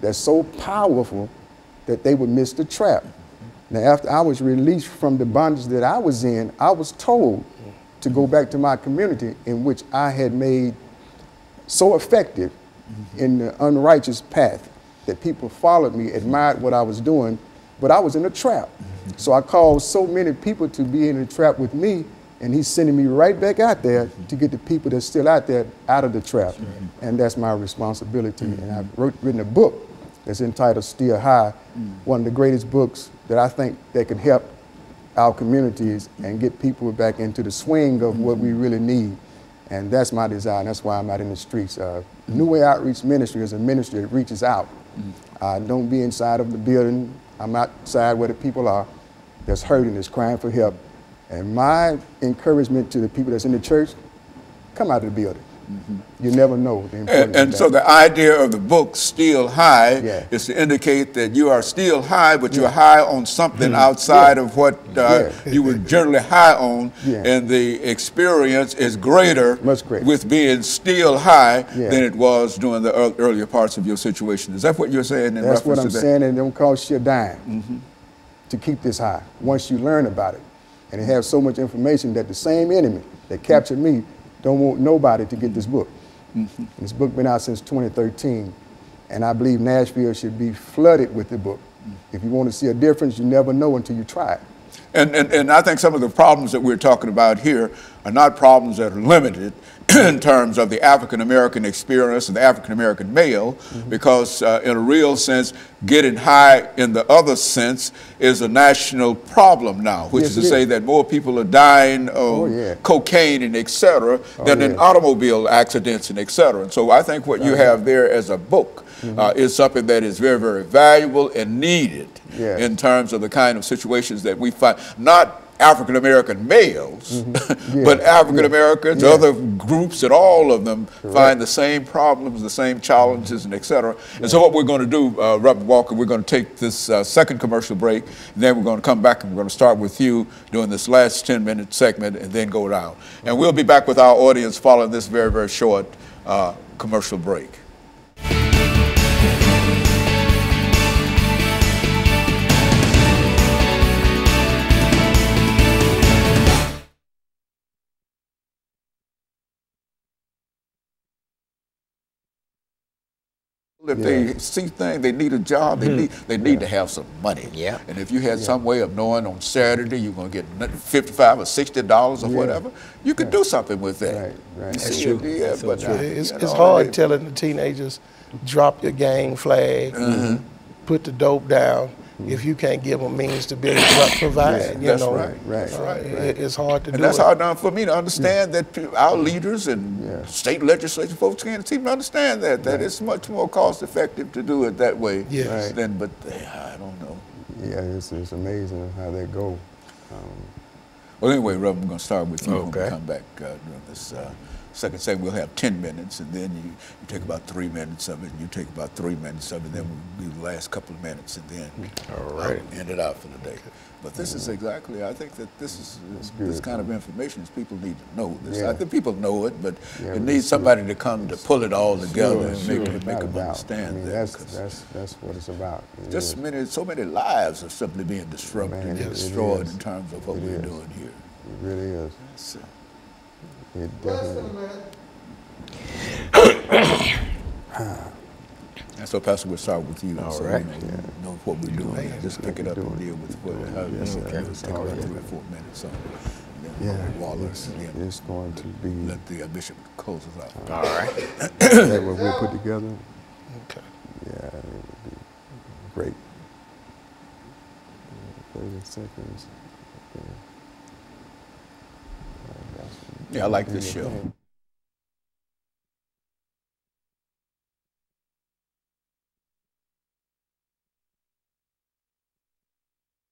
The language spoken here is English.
that's so powerful that they would miss the trap. Now, after I was released from the bondage that I was in, I was told to go back to my community in which I had made so effective in the unrighteous path that people followed me, admired what I was doing, but I was in a trap. So I called so many people to be in a trap with me, and he's sending me right back out there to get the people that's still out there out of the trap. And that's my responsibility. And I've written a book that's entitled Still High, one of the greatest books that I think that could help our communities and get people back into the swing of what we really need. And that's my desire, and that's why I'm out in the streets. New Way Outreach Ministry is a ministry that reaches out. Don't be inside of the building. I'm outside where the people are that's hurting, that's crying for help. And my encouragement to the people that's in the church, come out of the building. You never know the importance and of so the idea of the book, Still High, Yeah. is to indicate that you are still high, but you're high on something outside of what you were generally high on, and the experience is greater, Much greater, with being still high than it was during the earlier parts of your situation. Is that what you're saying in That's reference what I'm to that? saying, and it don't cost you a dime to keep this high once you learn about it. And it has so much information that the same enemy that captured me don't want nobody to get this book. This book been out since 2013, and I believe Nashville should be flooded with the book. If you want to see a difference, you never know until you try it. And I think some of the problems that we're talking about here are not problems that are limited in terms of the African-American experience and the African-American male, because in a real sense, getting high in the other sense is a national problem now, which is to say that more people are dying of cocaine and et cetera than in automobile accidents and et cetera. And so I think what you have there as a book is something that is very, very valuable and needed in terms of the kind of situations that we find, not African-American males, but African-Americans, other groups, and all of them find the same problems, the same challenges, and et cetera. And so what we're going to do, Reverend Walker, we're going to take this second commercial break, and then we're going to come back and we're going to start with you doing this last 10-minute segment and then go down. And we'll be back with our audience following this very, very short commercial break. If they see things, they need a job, they need to have some money. And if you had some way of knowing on Saturday you're going to get $55 or $60 or whatever, you could do something with that. That's true. But it's hard telling the teenagers, drop your gang flag, put the dope down, if you can't give them means to be able to provide. You know, it's hard to do. And that's hard enough for me to understand that our leaders and state legislature folks can't even understand that it's much more cost effective to do it that way than, but I don't know. It's amazing how they go. Well, anyway, Reverend, we're going to start with you when we come back during this second segment. We'll have 10 minutes, and then you take about 3 minutes of it, and you take about 3 minutes of it, and then we'll do the last couple of minutes, and then end it out for the day. But this is exactly, I think that this is this kind of information is people need to know this. I think people know it, but it needs somebody to come to pull it all together and make them understand that. That's what it's about. Just so many lives are simply being disrupted and destroyed in terms of what we're doing here. It really is. It definitely. And so, Pastor, we'll start with you. All right. Know what we're doing. Just pick it up and deal with what it's take about 3 or 4 minutes. RWaller. It's going to be. Let the bishop close us out. All right. That what we'll put together. Okay. Yeah, it would be great. 30 seconds. Yeah, I like this show.